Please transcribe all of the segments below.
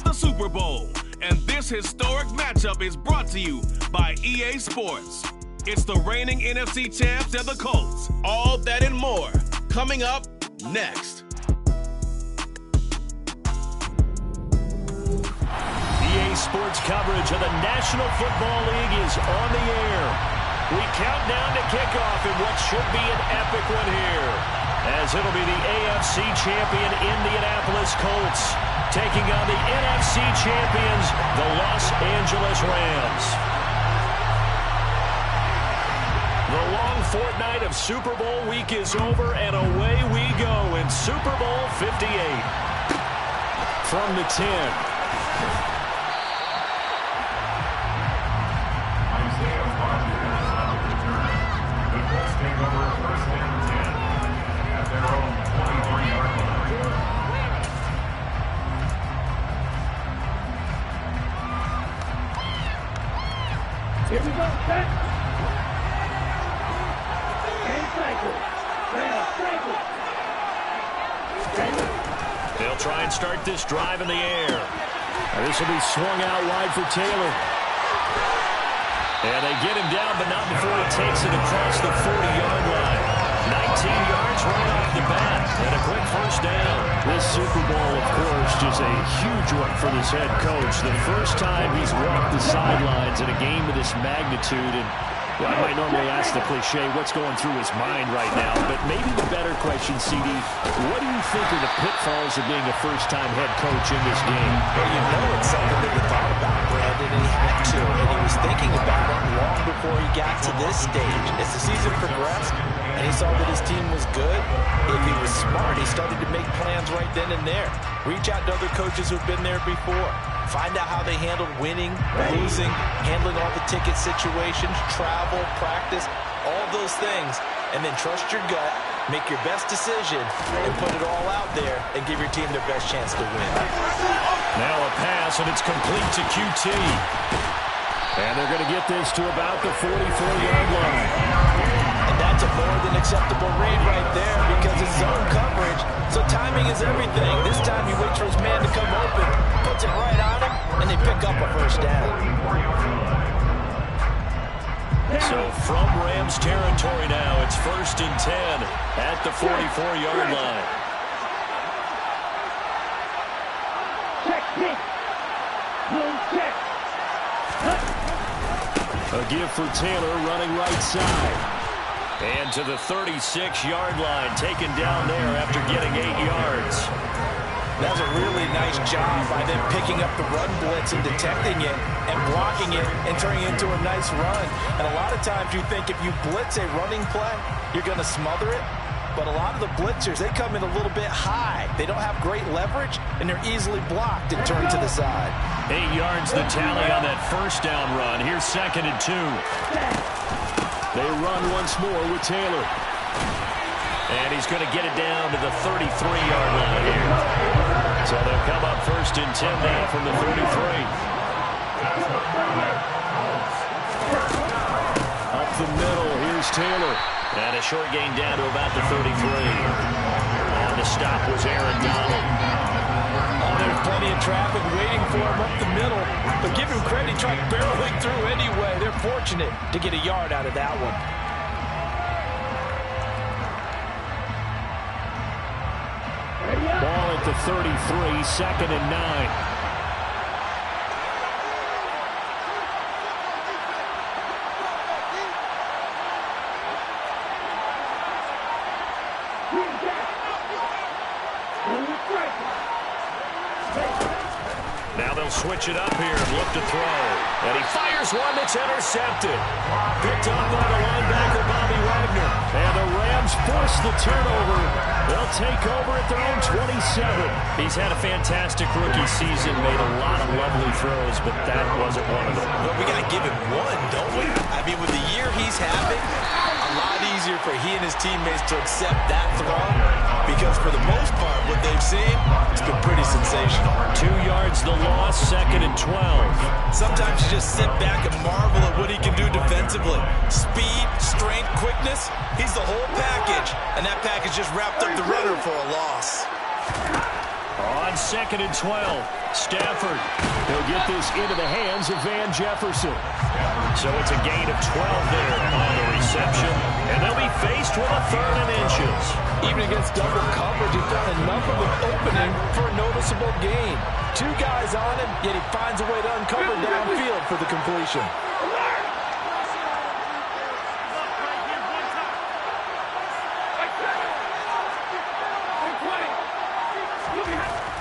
for the Super Bowl. And this historic matchup is brought to you by EA Sports. It's the reigning NFC champs and the Colts. All that and more coming up next. EA Sports coverage of the National Football League is on the air. We count down to kickoff in what should be an epic one here, as it'll be the AFC champion Indianapolis Colts taking on the NFC champions, the Los Angeles Rams. The long fortnight of Super Bowl week is over, and away we go in Super Bowl 58. From the 10. Here we go, set. And cycle. They'll try and start this drive in the air. This will be swung out wide for Taylor. And they get him down, but not before he takes it across the 40-yard line. 19 yards right off the bat, and a quick first down. This Super Bowl, of course, just a huge one for this head coach. The first time he's walked the sidelines in a game of this magnitude. And well, I might normally ask the cliche, what's going through his mind right now? But maybe the better question, CD, what do you think are the pitfalls of being a first-time head coach in this game? Well, you know it's something that he thought about, Brandon, and he had to. And he was thinking about it long before he got to this stage. As the season progressed, and he saw that his team was good, if he was smart, he started to make plans right then and there. Reach out to other coaches who've been there before. Find out how they handled winning, losing, handling all the ticket situations, travel, practice, all those things. And then trust your gut, make your best decision, and put it all out there and give your team their best chance to win. Now a pass, and it's complete to QT. And they're going to get this to about the 44-yard line. And that's a more than acceptable read right there because it's zone coverage. So timing is everything. This time he waits for his man to come open, puts it right on him, and they pick up a first down. So from Rams territory now, it's 1st and 10 at the 44-yard line. A give for Taylor running right side. And to the 36-yard line, taken down there after getting 8 yards. That's a really nice job by them picking up the run blitz and detecting it and blocking it and turning it into a nice run. And a lot of times you think if you blitz a running play, you're going to smother it. But a lot of the blitzers, they come in a little bit high. They don't have great leverage, and they're easily blocked and turned to the side. 8 yards the tally on that first down run. Here's 2nd and 2. They run once more with Taylor. And he's going to get it down to the 33-yard line here. So they'll come up 1st and 10 now from the 33. Up the middle, here's Taylor. And a short gain down to about the 33. And the stop was Aaron Donald. Oh, there's plenty of traffic waiting for him up the middle. But give him credit, he tried barreling through anyway. They're fortunate to get a yard out of that one. Ball at the 33, 2nd and 9. Now they'll switch it up here and look to throw. And he fires one that's intercepted. Picked up by the linebacker, Bobby Wagner. And the Rams force the turnover. They'll take over at their own 27. He's had a fantastic rookie season, made a lot of lovely throws, but that wasn't one of them. Well, we got to give him one, don't we? I mean, with the year he's having, a lot easier for he and his teammates to accept that throw because for the most part, what they've seen, it's been pretty sensational. 2 yards the loss, 2nd and 12. Sometimes you just sit back and marvel at what he can do defensively. Speed, strength, quickness, he's the whole package, and that package just wrapped up the runner for a loss. On 2nd and 12. Stafford. He'll get this into the hands of Van Jefferson. So it's a gain of 12 there on the reception. And they'll be faced with a 3rd and inches. Even against double coverage, he found enough of an opening for a noticeable gain. 2 guys on him, yet he finds a way to uncover downfield for the completion.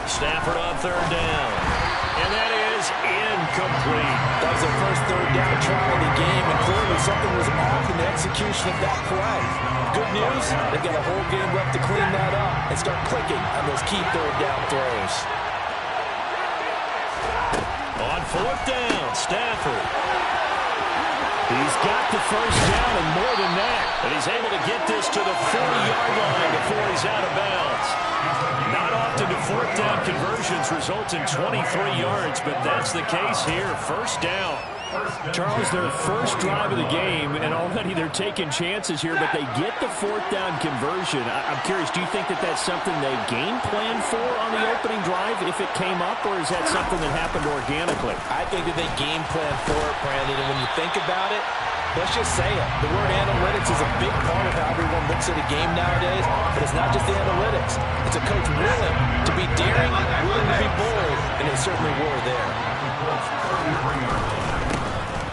Stafford on 3rd down. And that is incomplete. That was their first 3rd down try of the game, and clearly something was off in the execution of that play. Good news, they've got a whole game left to clean that up and start clicking on those key 3rd down throws. On 4th down, Stafford. He's got the first down and more than that. And he's able to get this to the 40-yard line before he's out of bounds. Not often do 4th down conversions result in 23 yards, but that's the case here. First down. Charles, their first drive of the game, and already they're taking chances here, but they get the 4th down conversion. I'm curious, do you think that that's something they game planned for on the opening drive if it came up, or is that something that happened organically? I think that they game planned for it, Brandon, and when you think about it, let's just say it. The word analytics is a big part of how everyone looks at a game nowadays, but it's not just the analytics. It's a coach willing to be daring, willing to be bold, and they certainly were there.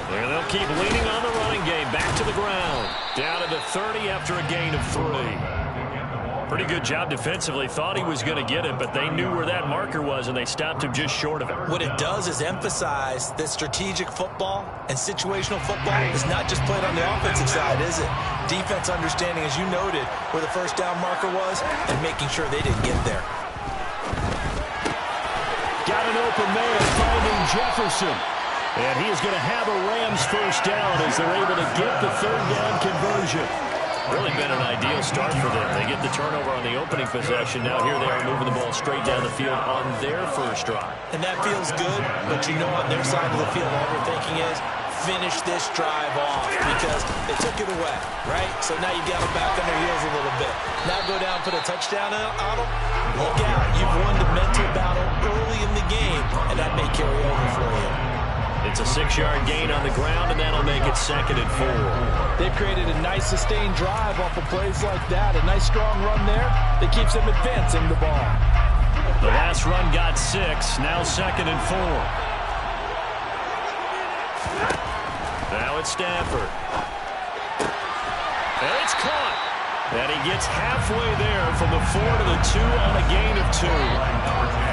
And they'll keep leaning on the running game. Back to the ground. Down to the 30 after a gain of 3. Pretty good job defensively. Thought he was going to get it, but they knew where that marker was, and they stopped him just short of it. What it does is emphasize that strategic football and situational football is not just played on the offensive side, is it? Defense understanding, as you noted, where the first down marker was and making sure they didn't get there. Got an open man, finding Jefferson. And he is going to have a Rams first down as they're able to get the 3rd down conversion. Really been an ideal start for them. They get the turnover on the opening possession. Now here they are moving the ball straight down the field on their first drive. And that feels good, but you know on their side of the field, all they're thinking is, finish this drive off because they took it away, right? So now you've got them back on their heels a little bit. Now go down, put a touchdown on them. Look out. You've won the mental battle early in the game, and that may carry over for you. It's a 6-yard gain on the ground, and that'll make it 2nd and 4. They've created a nice sustained drive off of plays like that. A nice strong run there that keeps them advancing the ball. The last run got 6. Now 2nd and 4. Now it's Stafford. And it's caught. And he gets halfway there from the 4 to the 2 on a gain of 2.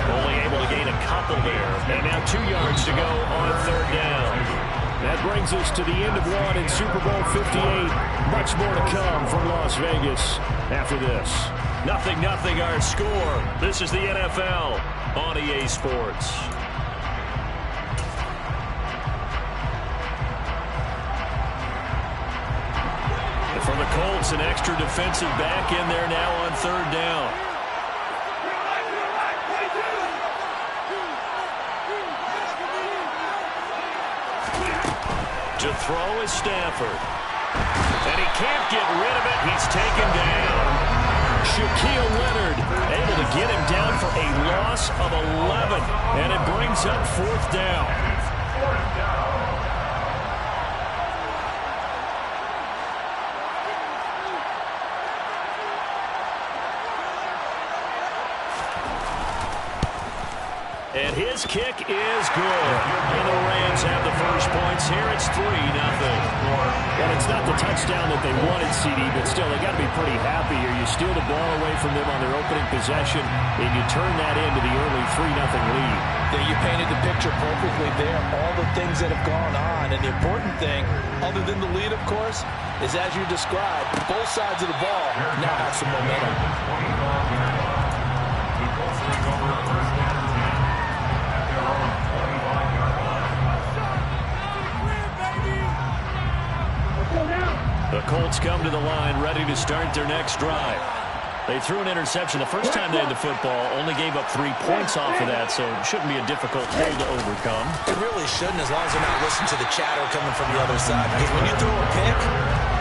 Only able to gain a couple there. And now 2 yards to go on 3rd down. That brings us to the end of 1 in Super Bowl 58. Much more to come from Las Vegas after this. 0-0 our score. This is the NFL on EA Sports. For the Colts, an extra defensive back in there now on 3rd down. To throw is Stafford. And he can't get rid of it. He's taken down. Shaquille Leonard able to get him down for a loss of 11. And it brings up 4th down. And his kick is good. And the Rams have the first points here. It's 3-0. Well, it's not the touchdown that they wanted, CD, but still, they got to be pretty happy here. You steal the ball away from them on their opening possession, and you turn that into the early 3-0 lead. Yeah, you painted the picture perfectly there. All the things that have gone on. And the important thing, other than the lead, of course, is as you described, both sides of the ball now have some momentum. The Colts come to the line ready to start their next drive. They threw an interception the first time they had the football, only gave up 3 points off of that, so it shouldn't be a difficult hole to overcome. It really shouldn't, as long as they're not listening to the chatter coming from the other side. Because when you throw a pick,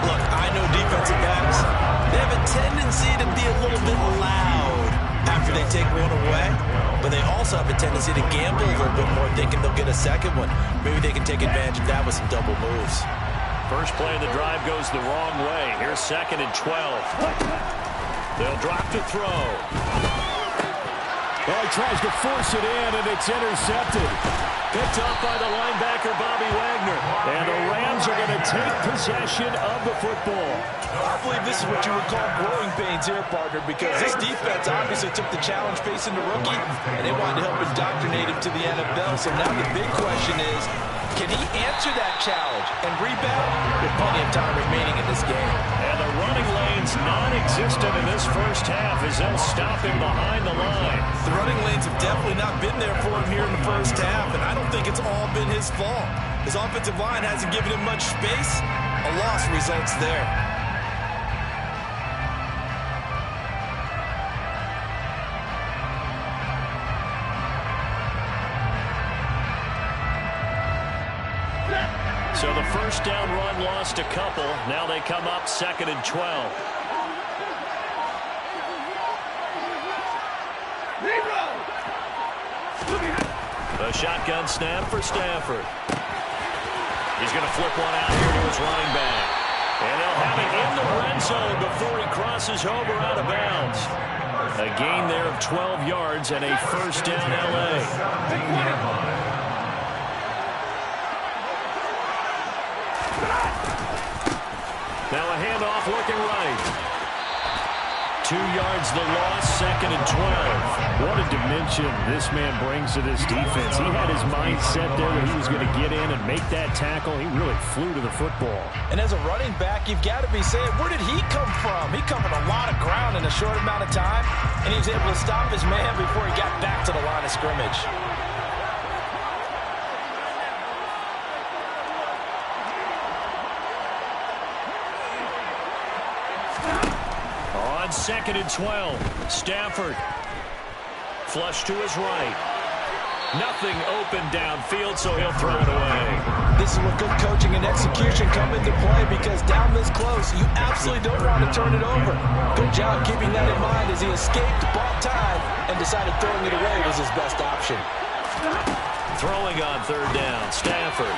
look, I know defensive backs, they have a tendency to be a little bit loud after they take one away. but they also have a tendency to gamble a little bit more, thinking they'll get a second one. Maybe they can take advantage of that with some double moves. First play of the drive goes the wrong way. Here's 2nd and 12. They'll drop to throw. Well, he tries to force it in, and it's intercepted. Picked up by the linebacker, Bobby Wagner. And the Rams are going to take possession of the football. I believe this is what you would call growing pains here, partner, because this defense obviously took the challenge facing the rookie, and they wanted to help indoctrinate him to the NFL. So now the big question is, can he answer that challenge and rebound with plenty of time remaining in this game? And the running lane's non-existent in this first half as they'll stop him behind the line. The running lanes have definitely not been there for him here in the first half, and I don't think it's all been his fault. His offensive line hasn't given him much space. A loss results there. So the first down run lost a couple. Now they come up 2nd and 12. A shotgun snap for Stafford. He's going to flip one out here to his running back. And they'll have it in the red zone before he crosses over out of bounds. A gain there of 12 yards and a first down LA. Now a handoff looking right. 2 yards the loss, 2nd and 12. What a dimension this man brings to this defense. He had his mindset there that he was going to get in and make that tackle. He really flew to the football. And as a running back, you've got to be saying, where did he come from? He covered a lot of ground in a short amount of time, and he was able to stop his man before he got back to the line of scrimmage. On 2nd and 12, Stafford. Flush to his right. Nothing open downfield, so he'll throw it away. This is where good coaching and execution come into play, because down this close, you absolutely don't want to turn it over. Good job keeping that in mind as he escaped, bought time, and decided throwing it away was his best option. Throwing on 3rd down, Stafford.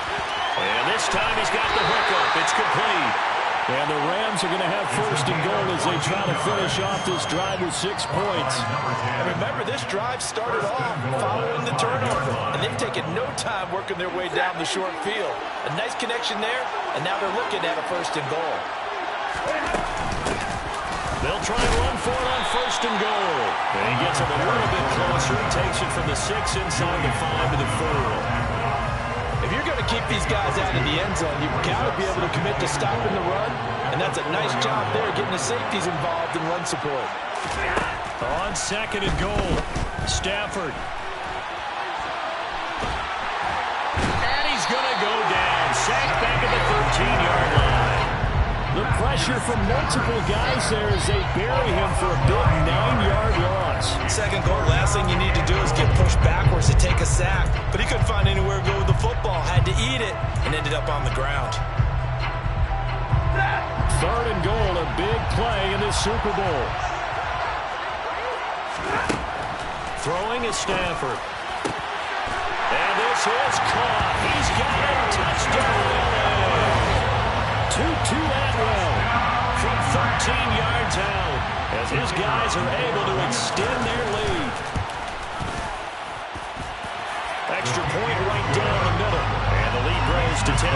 And this time he's got the hook up. It's complete. And the Rams are going to have 1st and goal as they try to finish off this drive with 6 points. And remember, this drive started off following the turnover, and they've taken no time working their way down the short field. A nice connection there, and now they're looking at a 1st and goal. They'll try and run for it on 1st and goal. And he gets it a little bit closer. He takes it from the 6 inside the 5 to the 4. If you're going to keep these guys out of the end zone, you've got to be able to commit to stopping the run, and that's a nice job there getting the safeties involved in run support. On 2nd and goal, Stafford. And he's going to go down. Sacked back at the 13-yard line. The pressure from multiple guys there as they bury him for a big 9-yard loss. 2nd goal, last thing you need to do is get pushed backwards to take a sack. But he couldn't find anywhere to go with the football, had to eat it, and ended up on the ground. 3rd and goal, a big play in this Super Bowl. Throwing is Stafford. And this is caught. He's got it. Touchdown. 2-2 Atwell from 13 yards out as his guys are able to extend their lead. Extra point right down the middle, and the lead grows to 10-0.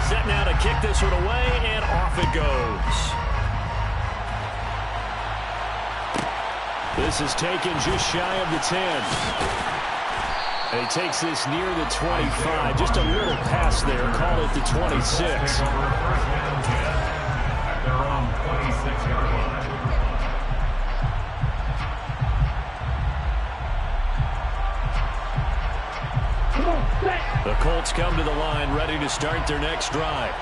Set now to kick this one away, and off it goes. This is taken just shy of the 10. And he takes this near the 25. Just a little pass there. Call it the 26. The Colts come to the line ready to start their next drive.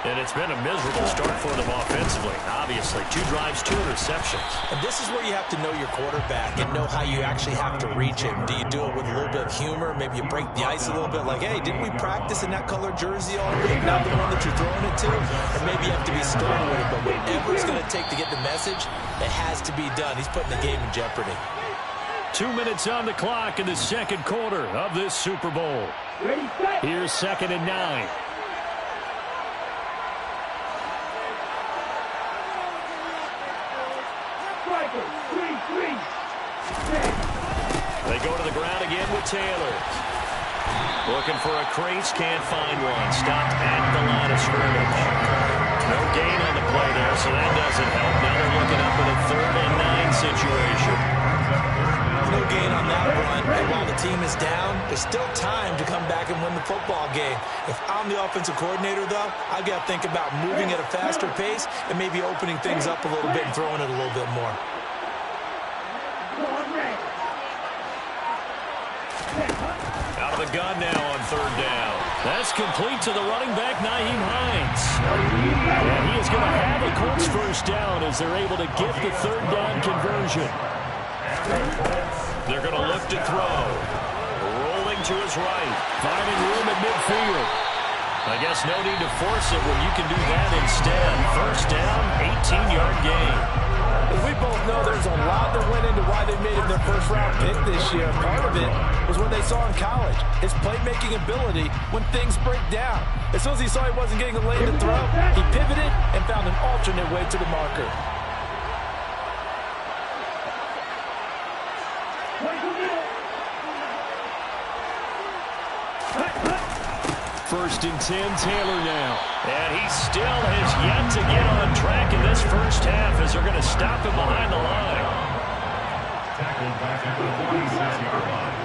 And it's been a miserable start for them offensively. Obviously, 2 drives, 2 interceptions. And this is where you have to know your quarterback and know how you actually have to reach him. Do you do it with a little bit of humor? Maybe you break the ice a little bit like, hey, didn't we practice in that color jersey all week? Not the one that you're throwing it to? Or maybe you have to be stern with it. But whatever it's going to take to get the message, it has to be done. He's putting the game in jeopardy. 2 minutes on the clock in the second quarter of this Super Bowl. Ready, set. Here's 2nd and 9. They go to the ground again with Taylor. Looking for a crease, can't find one. Stopped at the line of scrimmage. No gain on the play there, so that doesn't help. Now they're looking up with a 3rd and 9 situation. No gain on that run, and while the team is down, there's still time to come back and win the football game. If I'm the offensive coordinator, though, I've got to think about moving at a faster pace and maybe opening things up a little bit and throwing it a little bit more. Out of the gun now on 3rd down. That's complete to the running back, Nyheim Hines. And he is going to have a Colts first down as they're able to get the 3rd down conversion. They're going to look to throw. Rolling to his right. Finding room at midfield. I guess no need to force it when you can do that instead. First down, 18-yard gain. We both know there's a lot that went into why they made him their first-round pick this year. Part of it was what they saw in college, his playmaking ability when things break down. As soon as he saw he wasn't getting a lane to throw, he pivoted and found an alternate way to the marker. First and 10, Taylor now. And he still has yet to get on track in this first half as they're going to stop him behind the line. Tackled back at the 46-yard line.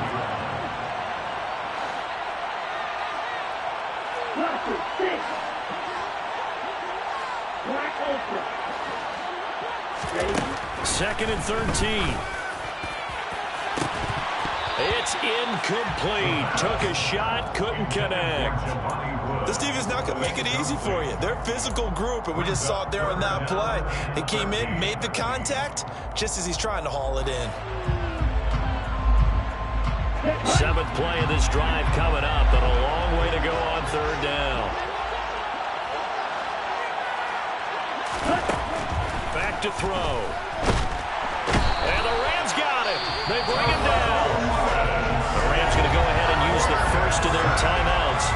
Second and 13. It's incomplete. Took a shot, couldn't connect. This defense is not going to make it easy for you. They're a physical group, and we just saw it there on that play. He came in, made the contact, just as he's trying to haul it in. 7th play of this drive coming up, but a long way to go on 3rd down. Back to throw. And the Rams got him. They bring him down. The Rams going to go ahead and use the first of their timeouts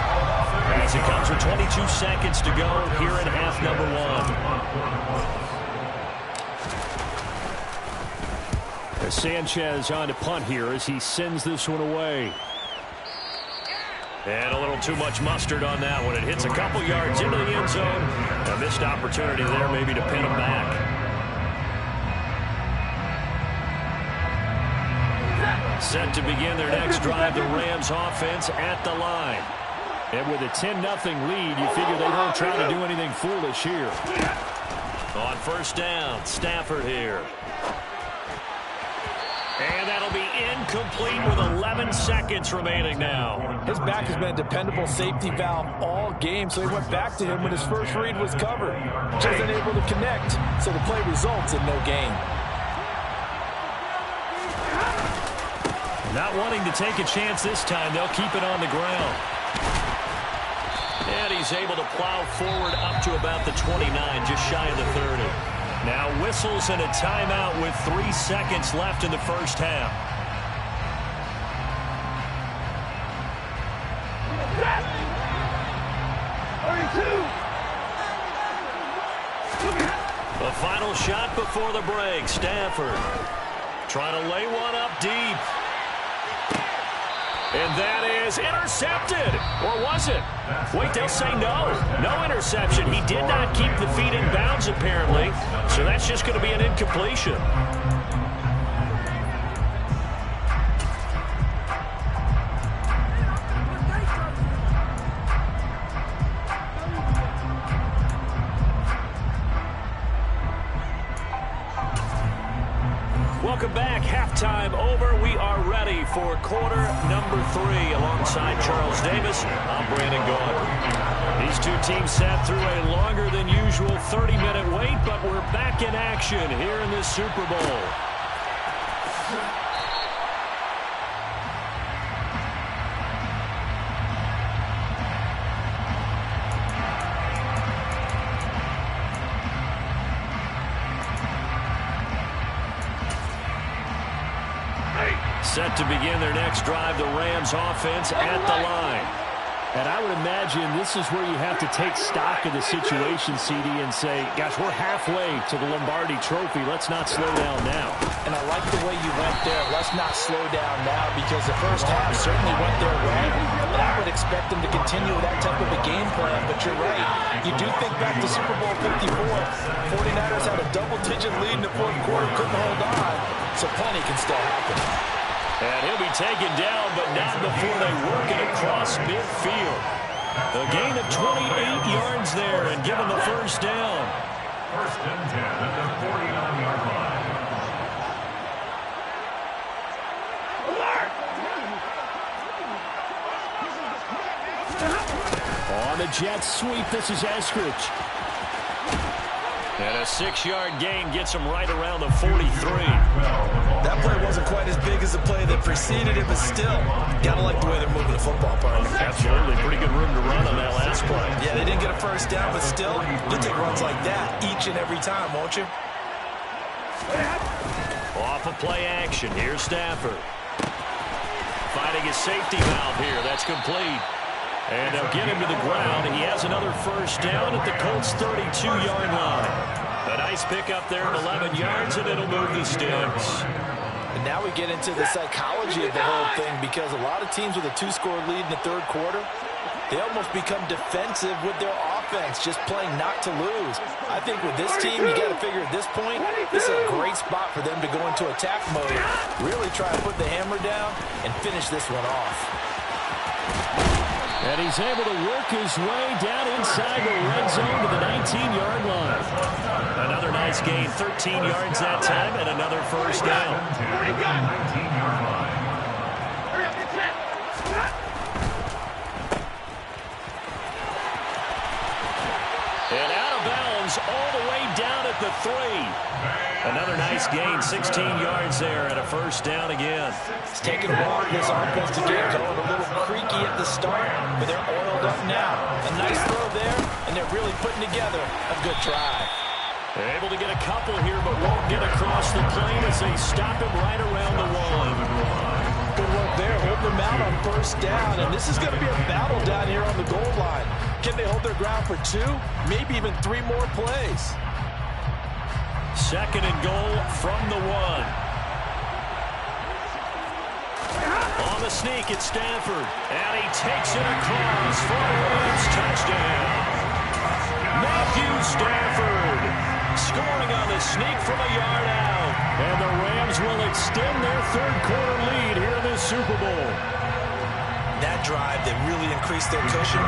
as it comes with 22 seconds to go here in half number 1. As Sanchez on to punt here as he sends this one away. And a little too much mustard on that one. It hits a couple yards into the end zone. A missed opportunity there maybe to pin him back. Set to begin their next drive, the Rams offense at the line. And with a 10-0 lead, you figure they won't try to do anything foolish here. On first down, Stafford here. And that'll be incomplete with 11 seconds remaining now. His back has been a dependable safety valve all game, so he went back to him when his first read was covered. Just unable to connect, so the play results in no gain. Not wanting to take a chance this time, they'll keep it on the ground. And he's able to plow forward up to about the 29, just shy of the 30. Now whistles and a timeout with 3 seconds left in the first half. The final shot before the break. Stafford trying to lay one up deep. And that is intercepted. Or was it? Wait, they'll say no. No interception. He did not keep the feet in bounds, apparently. So that's just going to be an incompletion. Welcome back. Halftime over. We are ready for quarter number 3 alongside Charles Davis. I'm Brandon Gaudin. These two teams sat through a longer than usual 30-minute wait, but we're back in action here in this Super Bowl. Set to begin their next drive, the Rams offense at the line. And I would imagine this is where you have to take stock of the situation, CD, and say, gosh, we're halfway to the Lombardi Trophy. Let's not slow down now. And I like the way you went there. Let's not slow down now, because the first half certainly went their way. And I would expect them to continue with that type of a game plan. But you're right. You do think back to Super Bowl 54. 49ers had a double-digit lead in the fourth quarter, couldn't hold on. So plenty can still happen. And he'll be taken down, but not before they work it across midfield. A gain of 28 yards there and given the first down. First and 10 at the 49-yard line. On the jet sweep, this is Eskridge. And a 6-yard gain gets him right around the 43. That play wasn't quite as big as the play that preceded it, but still, gotta like the way they're moving the football, partner. Absolutely. Pretty good room to run on that last play. Yeah, they didn't get a first down, but still, you'll take runs like that each and every time, won't you? Off of play action. Here's Stafford. Finding his safety valve here. That's complete. And they'll get him to the ground. He has another first down at the Colts' 32-yard line. A nice pickup there at 11 yards, and it'll move the sticks. And now we get into the psychology of the whole thing, because a lot of teams with a 2-score lead in the third quarter, they almost become defensive with their offense, just playing not to lose. I think with this team, you got to figure at this point, this is a great spot for them to go into attack mode, really try to put the hammer down and finish this one off. And he's able to work his way down inside the red zone to the 19-yard line. Another nice gain, 13 yards that time, and another first down. 19-yard line. And out of bounds all the way down at the 3. Another nice gain, 16 yards there, and a first down again. It's taken a while for this offense to get going, a little creaky at the start, but they're oiled up now. A nice throw there, and they're really putting together a good try. They're able to get a couple here, but won't get across the plane as they stop him right around the 1. Good work there, holding them out on first down, and this is going to be a battle down here on the goal line. Can they hold their ground for 2, maybe even 3 more plays? Second and goal from the 1. On the sneak, it's Stafford. And he takes it across for a Rams touchdown. Matthew Stafford scoring on the sneak from a yard out. And the Rams will extend their third quarter lead here in this Super Bowl. That drive that really increased their cushion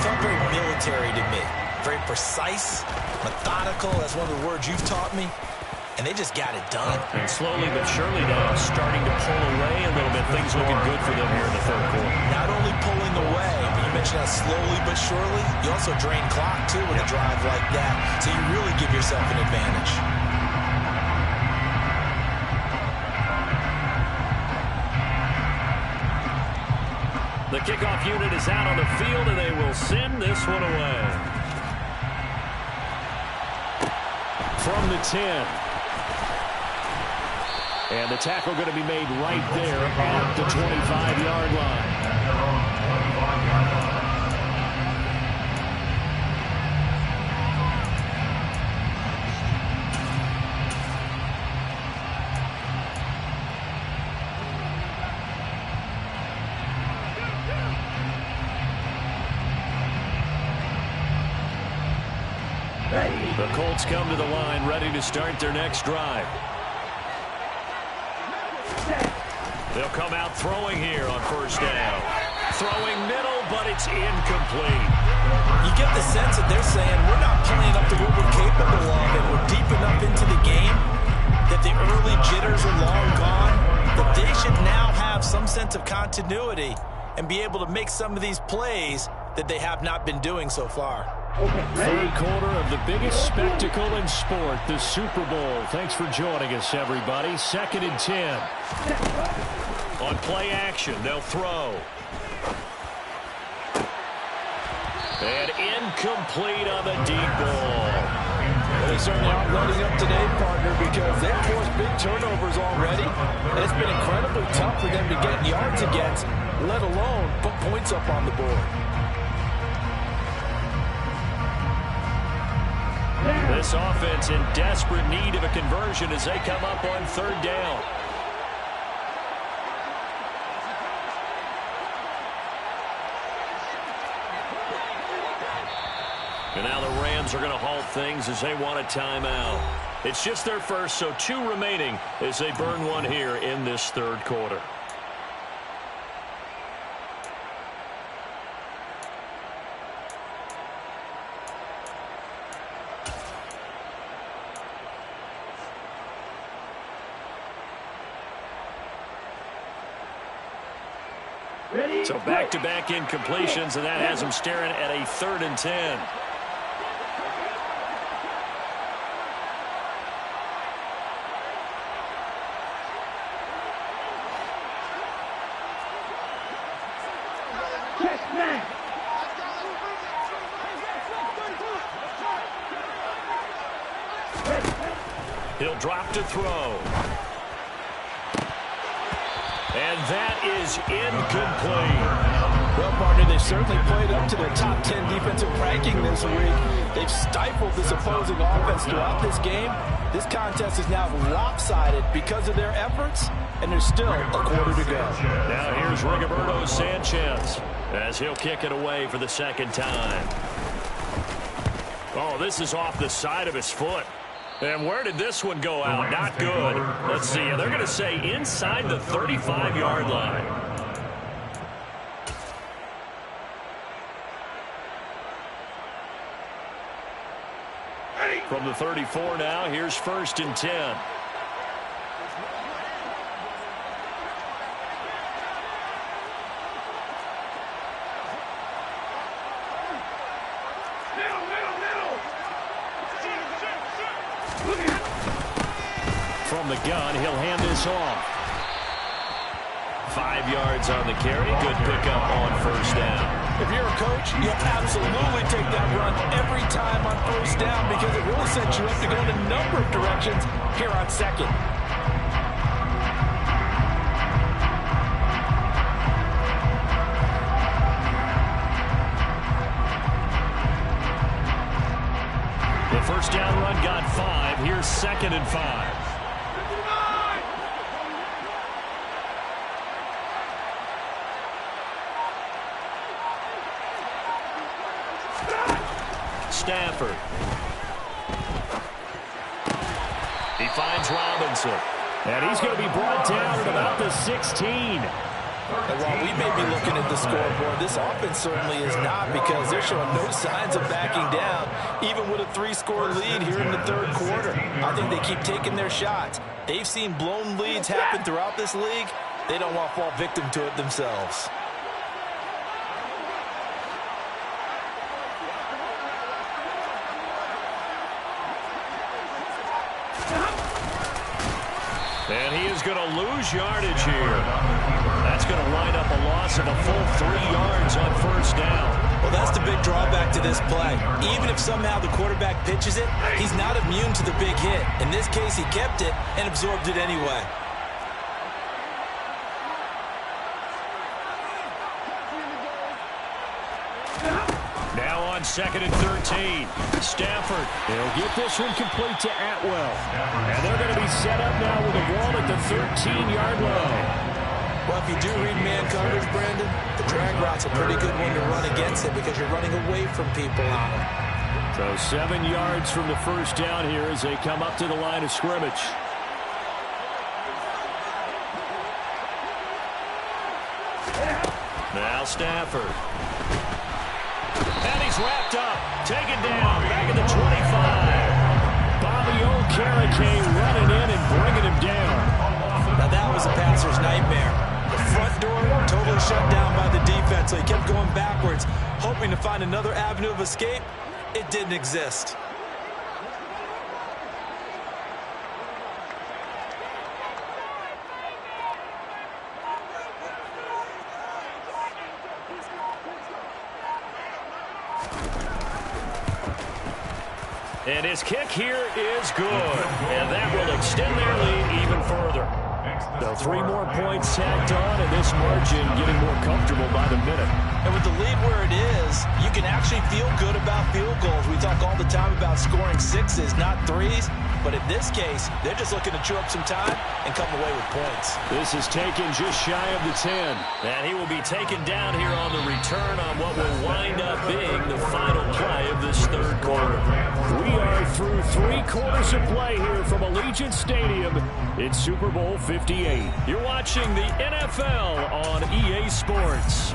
felt very military to me. Very precise, methodical, that's one of the words you've taught me, and they just got it done. And slowly but surely now starting to pull away a little bit. Things looking good for them here in the third quarter. Not only pulling away, but you mentioned that slowly but surely, you also drain clock too with a drive like that, so you really give yourself an advantage. The kickoff unit is out on the field, and they will send this one away. From the 10. And the tackle going to be made right there at the 25-yard line. The Colts come to the line ready to start their next drive. They'll come out throwing here on first down. Throwing middle, but it's incomplete. You get the sense that they're saying, we're not playing up to what we're capable of, and we're deep enough into the game that the early jitters are long gone, that they should now have some sense of continuity and be able to make some of these plays that they have not been doing so far. Third quarter of the biggest spectacle in sport, the Super Bowl. Thanks for joining us, everybody. 2nd and 10. On play action, they'll throw. And incomplete on the deep ball. Well, they certainly aren't loading up today, partner, because they've forced big turnovers already. And it's been incredibly tough for them to get yards against, let alone put points up on the board. This offense in desperate need of a conversion as they come up on 3rd down. And now the Rams are going to halt things as they want a timeout. It's just their first, so 2 remaining as they burn one here in this 3rd quarter. So back-to-back incompletions, and that has them staring at a 3rd and 10. He'll drop to throw. And that is incomplete. Well, partner, they've certainly played up to their top 10 defensive ranking this week. They've stifled this opposing offense throughout this game. This contest is now lopsided because of their efforts, and there's still a quarter to go. Now here's Rigoberto Sanchez as he'll kick it away for the 2nd time. Oh, this is off the side of his foot. And where did this one go out? Not good. Let's see. They're going to say inside the 35-yard line. From the 34 now, here's 1st and 10. From the gun, he'll hand this off. 5 yards on the carry. Good pickup on 1st down. If you're a coach, you'll absolutely take that run every time on 1st down because it really sets you up to go in a number of directions here on 2nd. The 1st down run got 5. Here's 2nd and 5. Stafford. He finds Robinson. And he's going to be brought down at about the 16. And while we may be looking at the scoreboard, this offense certainly is not because they're showing no signs of backing down, even with a 3-score lead here in the 3rd quarter. I think they keep taking their shots. They've seen blown leads happen throughout this league. They don't want to fall victim to it themselves. And he is going to lose yardage here. That's going to line up a loss of a full 3 yards on 1st down. Well, that's the big drawback to this play. Even if somehow the quarterback pitches it, he's not immune to the big hit. In this case, he kept it and absorbed it anyway. Now on 2nd and 13. Stafford. They'll get this one complete to Atwell. And they're going to be set up now with the ball at the 13-yard line. Well, if you do read man coverage, Brandon, the drag route's a pretty good one to run against it because you're running away from people on it. So 7 yards from the 1st down here as they come up to the line of scrimmage. Now Stafford. And he's wrapped up. Taken down. Back at the 25. Bobby Okereke running in and bringing him down. Now that was a passer's nightmare. The front door totally shut down by the defense, so he kept going backwards, hoping to find another avenue of escape. It didn't exist. And his kick here is good. And that will extend their lead even further. So 3 more points tacked on, and this margin getting more comfortable by the minute. And with the lead where it is, you can actually feel good about field goals. We talk all the time about scoring 6s, not 3s. But in this case, they're just looking to chew up some time and come away with points. This is taken just shy of the 10. And he will be taken down here on the return on what will wind up being the final play of this third quarter. We are through 3 quarters of play here from Allegiant Stadium in Super Bowl 58. You're watching the NFL on EA Sports.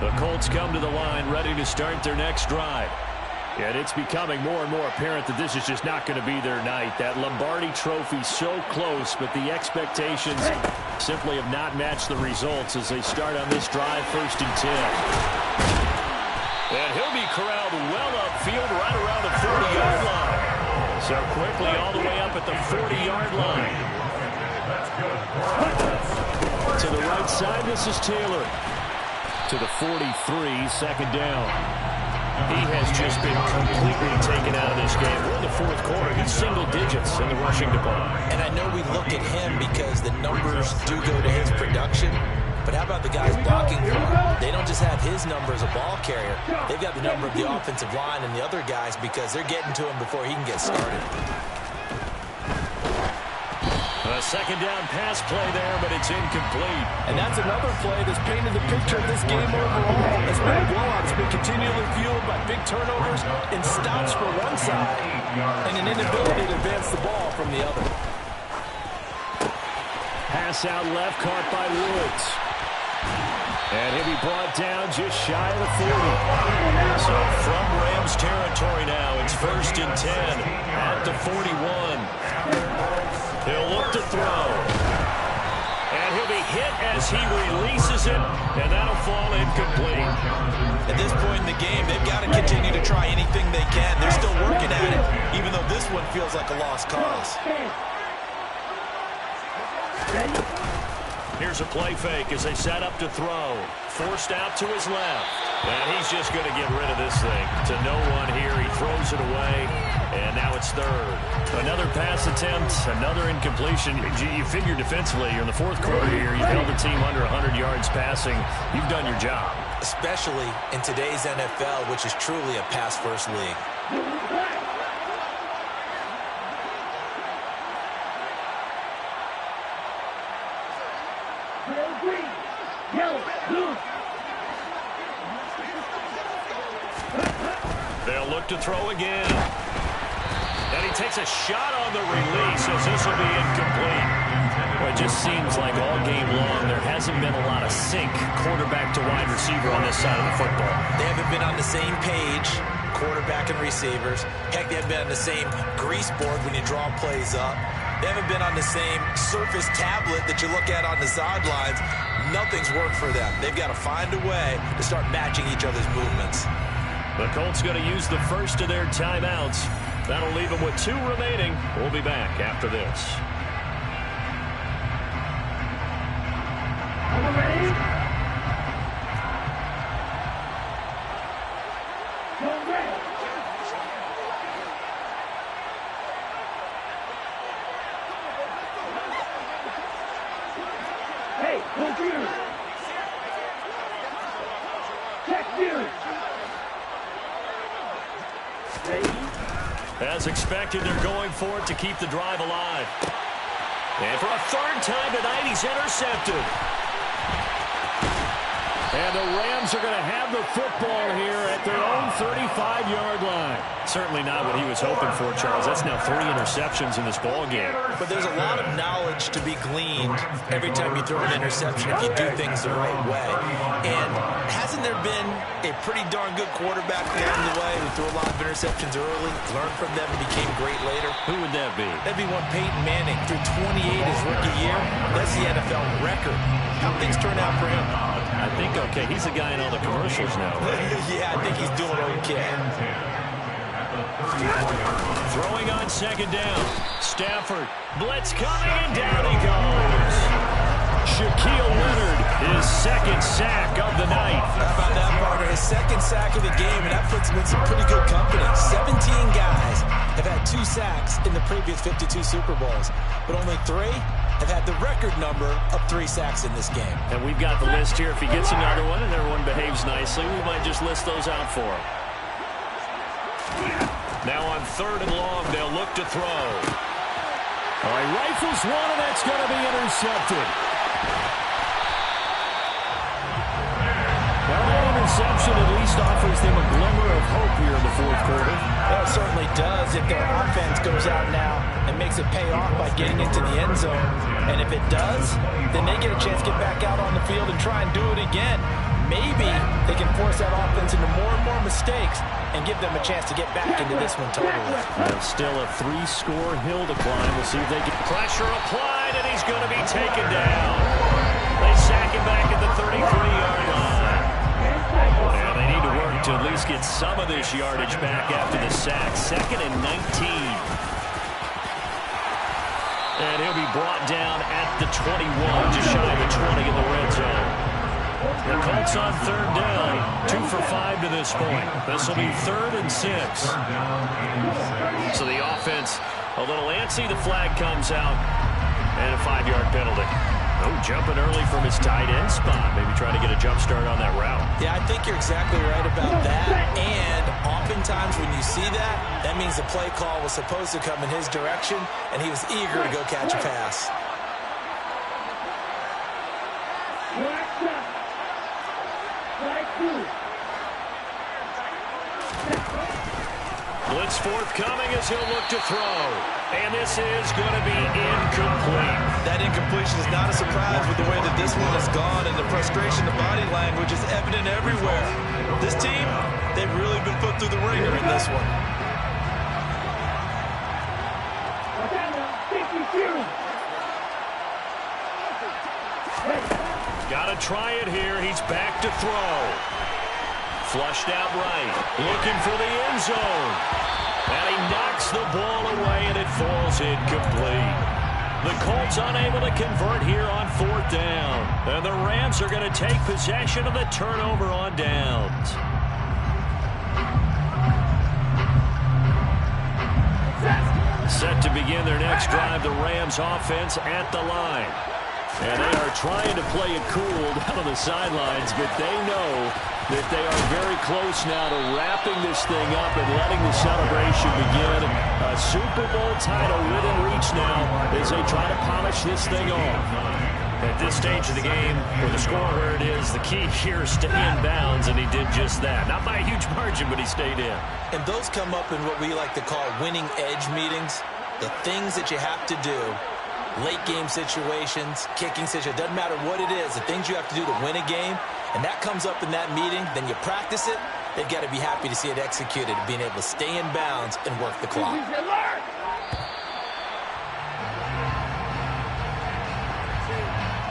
The Colts come to the line ready to start their next drive. And it's becoming more and more apparent that this is just not going to be their night. That Lombardi trophy so close, but the expectations simply have not matched the results as they start on this drive, 1st and 10. And he'll be corralled well upfield right around the 40-yard line. So quickly all the way up at the 40-yard line. To the right side, this is Taylor. To the 43, 2nd down. He has just been completely taken out of this game. We're in the 4th quarter. He's single digits in the rushing department. And I know we look at him because the numbers do go to his production. But how about the guys blocking for him? They don't just have his number as a ball carrier. They've got the number of the offensive line and the other guys because they're getting to him before he can get started. A 2nd down pass play there, but it's incomplete. And that's another play that's painted the picture of this game overall. It's been a blowout. It's been continually fueled by big turnovers and stops for one side and an inability to advance the ball from the other. Pass out left, caught by Woods. And he'll be brought down just shy of the 40. So from Rams territory now, it's 1st and 10 at the 41. He'll look to throw. And he'll be hit as he releases it, and that'll fall incomplete. At this point in the game, they've got to continue to try anything they can. They're still working at it, even though this one feels like a lost cause. Here's a play fake as they set up to throw. Forced out to his left. And he's just going to get rid of this thing. To no one here. He throws it away. And now it's 3rd. Another pass attempt. Another incompletion. You figure defensively, you're in the 4th quarter here. You've held the team under 100 yards passing. You've done your job. Especially in today's NFL, which is truly a pass-first league. They'll look to throw again. And he takes a shot on the release as this will be incomplete. Well, it just seems like all game long there hasn't been a lot of sync quarterback to wide receiver on this side of the football. They haven't been on the same page, quarterback and receivers. Heck, they haven't been on the same grease board when you draw plays up. They haven't been on the same surface tablet that you look at on the sidelines. Nothing's worked for them. They've got to find a way to start matching each other's movements. The Colts going to use the first of their timeouts. That'll leave them with 2 remaining. We'll be back after this. Hey, computer! Check you! As expected, they're going for it to keep the drive alive. And for a 3rd time tonight, he's intercepted. And the Rams are going to have the football here at their own 35-yard line. Certainly not what he was hoping for, Charles. That's now 3 interceptions in this ball game. But there's a lot of knowledge to be gleaned every time you throw an interception if you do things the right way. And hasn't there been a pretty darn good quarterback along the way who threw a lot of interceptions early, learned from them, and became great later. Who would that be? That'd be one Peyton Manning. Threw 28 his rookie year. That's the NFL record. How things turn out for him? I think, okay, he's the guy in all the commercials now. Yeah, I think he's doing okay. Throwing on second down. Stafford. Blitz coming, and down he goes. Shaquille Leonard, his second sack of the night. How about that, partner? His second sack of the game, and that puts him in some pretty good company. 17 guys have had 2 sacks in the previous 52 Super Bowls, but only 3 have had the record number of 3 sacks in this game. And we've got the list here. If he gets another one and everyone behaves nicely, we might just list those out for him. Now on 3rd and long, they'll look to throw. All right, rifles one, and that's going to be intercepted. Well, that interception at least offers them a glimmer of hope here in the 4th quarter. Well, it certainly does if their offense goes out now and makes it pay off by getting into the end zone. And if it does, then they get a chance to get back out on the field and try and do it again. Maybe they can force that offense into more and more mistakes and give them a chance to get back into this one totally. Still a 3-score hill to climb. We'll see if they get pressure applied, and he's going to be taken down. They sack him back at the 33-yard line. And they need to work to at least get some of this yardage back after the sack. 2nd and 19. And he'll be brought down at the 21, just shy of the 20 in the red zone. The Colts on 3rd down, 2 for 5 to this point. This will be 3rd and 6. So the offense a little antsy. The flag comes out, and a 5-yard penalty. Oh, jumping early from his tight end spot. Maybe trying to get a jump start on that route. Yeah, I think you're exactly right about that. And oftentimes when you see that, that means the play call was supposed to come in his direction, and he was eager to go catch a pass. Blitz forthcoming as he'll look to throw. And this is going to be incomplete. That incompletion is not a surprise with the way that this one has gone, and the frustration, the body language is evident everywhere. This team, they've really been put through the ringer in this one. Got to try it here. He's back to throw. Flushed out right. Looking for the end zone. And he knocks the ball away, and it falls incomplete. The Colts unable to convert here on 4th down. And the Rams are going to take possession of the turnover on downs. Set to begin their next drive, the Rams offense at the line. And they are trying to play it cool down on the sidelines, but they know that they are very close now to wrapping this thing up and letting the celebration begin. A Super Bowl title within reach now as they try to polish this thing off. At this stage of the game, with the score where it is, the key here is stay in bounds, and he did just that. Not by a huge margin, but he stayed in. And those come up in what we like to call winning edge meetings. The things that you have to do. Late game situations, kicking situations, doesn't matter what it is, the things you have to do to win a game, and that comes up in that meeting, then you practice it, they've got to be happy to see it executed, being able to stay in bounds and work the clock.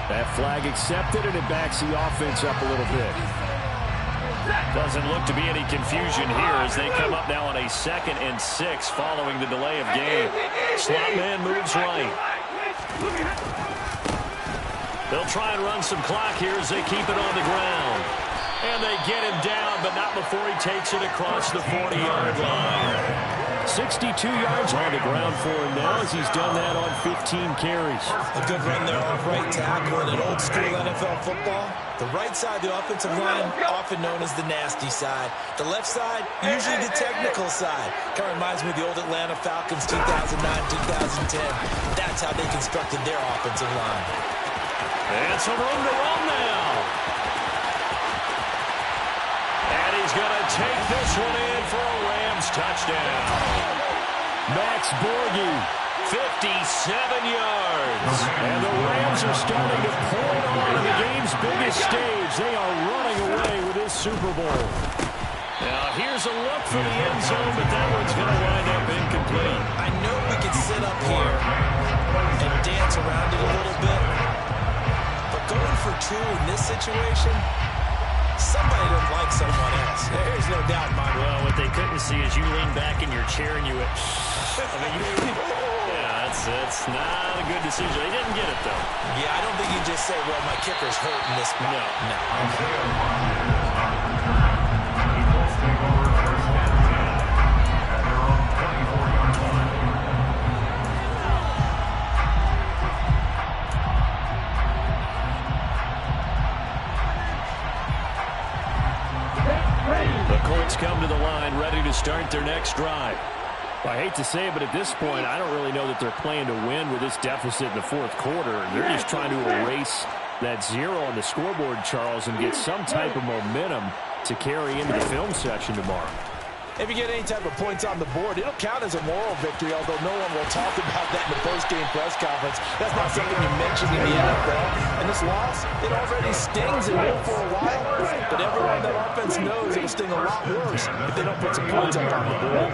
That flag accepted, and it backs the offense up a little bit. Doesn't look to be any confusion here as they come up now on a 2nd and 6 following the delay of game. Slot man moves right. They'll try and run some clock here as they keep it on the ground. And they get him down, but not before he takes it across the 40-yard line. 62 yards on the ground for him now as he's done that on 15 carries. A good run there off right tackle in old school NFL football. The right side of the offensive line, often known as the nasty side. The left side, usually the technical side. Kind of reminds me of the old Atlanta Falcons 2009-2010. That's how they constructed their offensive line. And some room to run now. And he's going to take this one in for a Rams touchdown. Max Borghi, 57 yards. And the Rams are starting to pour it on in the game's biggest stage. They are running away with this Super Bowl. Now, here's a look for the end zone, but that one's going to wind up incomplete. I know we can sit up here and dance around it a little bit, but going for two in this situation, somebody doesn't like someone else. There's no doubt in my mind. Well, what they couldn't see is you lean back in your chair and you went, yeah, that's not a good decision. They didn't get it, though. Yeah, I don't think you just say, well, my kicker's hurt in this spot. No. Come to the line, ready to start their next drive. I hate to say it, but at this point, I don't really know that they're playing to win with this deficit in the fourth quarter. They're just trying to erase that 0 on the scoreboard, Charles, and get some type of momentum to carry into the film section tomorrow. If you get any type of points on the board, it'll count as a moral victory, although no one will talk about that in the post-game press conference. That's not something you mention in the NFL. And this loss, it already stings and will for a while, but everyone on that offense knows it'll sting a lot worse if they don't put some points up on the board.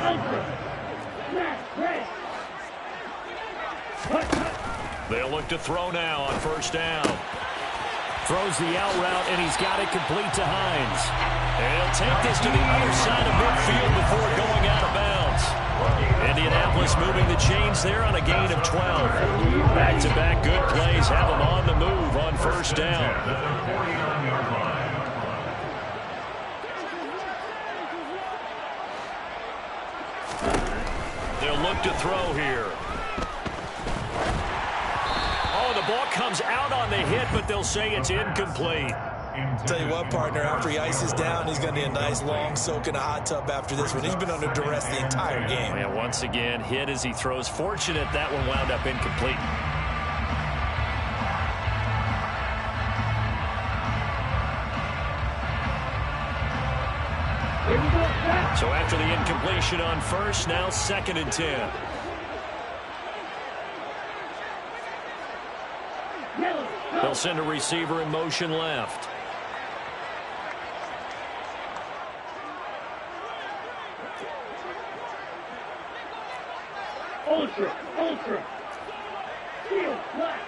They'll look to throw now on first down. Throws the out route, and he's got it complete to Hines. And he'll take this to the other side of midfield before going out of bounds. Indianapolis moving the chains there on a gain of 12. Back-to-back good plays have them on the move on first down. They'll look to throw here. The ball comes out on the hit, but they'll say it's incomplete. Tell you what, partner, after he ices down, he's going to need a nice long soak in a hot tub after this one. He's been under duress the entire game. Yeah, once again, hit as he throws. Fortunate that one wound up incomplete. So after the incompletion on first, now 2nd and 10. They'll send a receiver in motion left. Ultra. Field flat.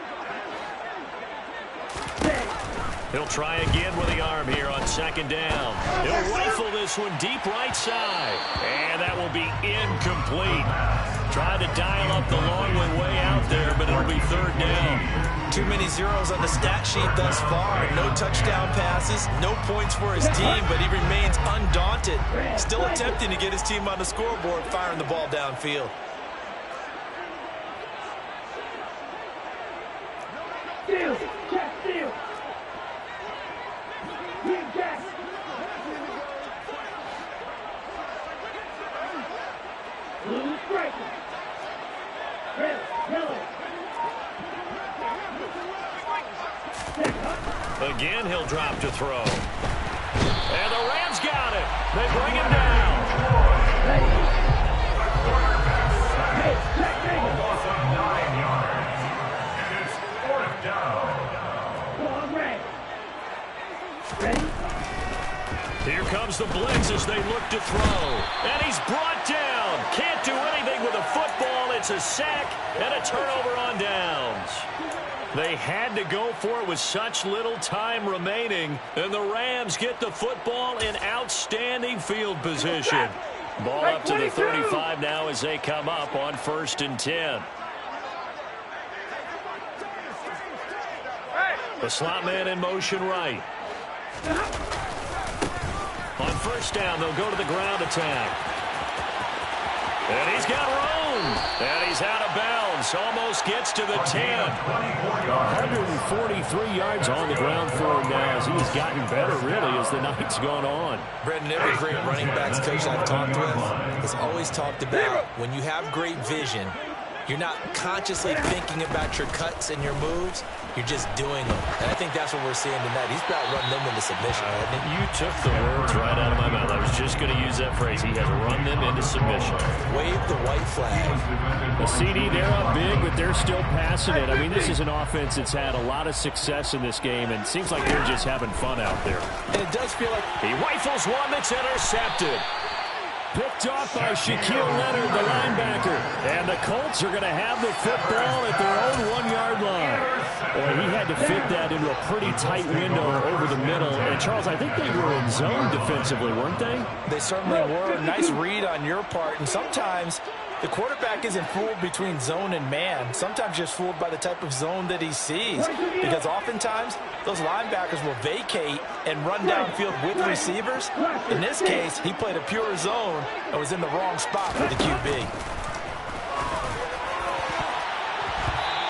He'll try again with the arm here on 2nd down. He'll rifle this one deep right side. And that will be incomplete. Tried to dial up the long one way out there, but it'll be 3rd down. Too many zeros on the stat sheet thus far. No touchdown passes, no points for his team, but he remains undaunted. Still attempting to get his team on the scoreboard, firing the ball downfield. Steal. Check steal. Blue striker. Red, yellow. Again, he'll drop to throw. And the Rams got it. They bring him down. Here comes the blitz as they look to throw. And he's brought down. Can't do anything with a football. It's a sack and a turnover on downs. They had to go for it with such little time remaining. And the Rams get the football in outstanding field position. Ball up to the 35 now as they come up on 1st and 10. The slot man in motion right. On first down, they'll go to the ground attack. And he's got room. And he's out of bounds. Almost gets to the 10. 143 yards on the ground for him now as he's gotten better, really, as the night's gone on. Brendan, every great running backs coach I've talked with has always talked about when you have great vision, you're not consciously thinking about your cuts and your moves. you're just doing them. And I think that's what we're seeing tonight. He's about running them into submission, hasn't he? You took the words right out of my mouth. I was just going to use that phrase. He has run them into submission. Wave the white flag. The CD, they're up big, but they're still passing it. I mean, this is an offense that's had a lot of success in this game, and it seems like they're just having fun out there. And it does feel like he rifles one that's intercepted. Picked off by Shaquille Leonard, the linebacker. And the Colts are going to have the football at their own 1-yard line. Boy, he had to fit that into a pretty tight window over the middle. And, Charles, I think they were in zone defensively, weren't they? They certainly were. Nice read on your part. And sometimes the quarterback isn't fooled between zone and man. Sometimes just fooled by the type of zone that he sees. Because oftentimes, those linebackers will vacate and run downfield with receivers. In this case, he played a pure zone and was in the wrong spot for the QB.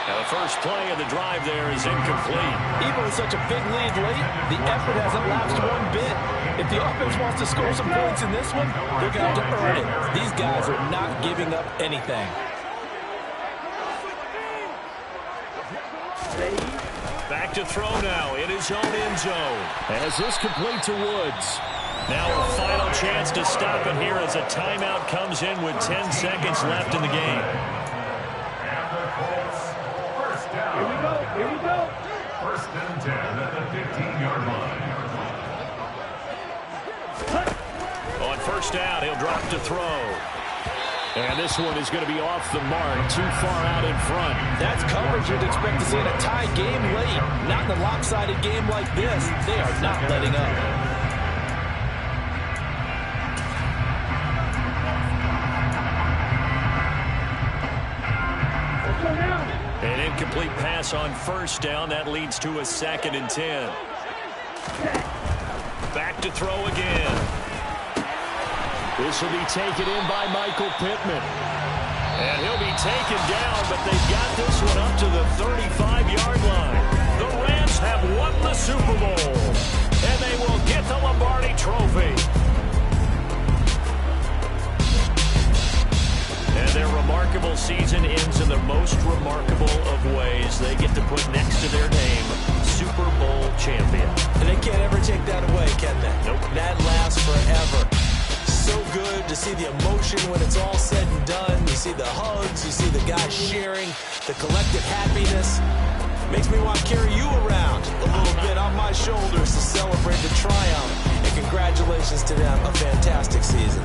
Now the first play of the drive there is incomplete. Even with such a big lead late, the effort hasn't lapsed one bit. If the offense wants to score some points in this one, they're going to have to earn it. These guys are not giving up anything. Back to throw now in his own end zone. As this complete to Woods. Now a final chance to stop it here as a timeout comes in with 10 seconds left in the game. Here we go. Here we go. First and 10 at the 15-yard line. On first down, he'll drop to throw. And this one is going to be off the mark, too far out in front. That's coverage you'd expect to see in a tie game late. Not in a lopsided game like this. They are not letting up. An incomplete pass on first down. That leads to a 2nd and 10. Back to throw again. This will be taken in by Michael Pittman. And he'll be taken down, but they've got this one up to the 35-yard line. The Rams have won the Super Bowl, and they will get the Lombardi Trophy. And their remarkable season ends in the most remarkable of ways. They get to put next to their name, Super Bowl champion. And they can't ever take that away, can they? Nope. That lasts forever. So good to see the emotion when it's all said and done. You see the hugs, you see the guys sharing, the collective happiness. Makes me want to carry you around a little bit on my shoulders to celebrate the triumph. And congratulations to them, a fantastic season.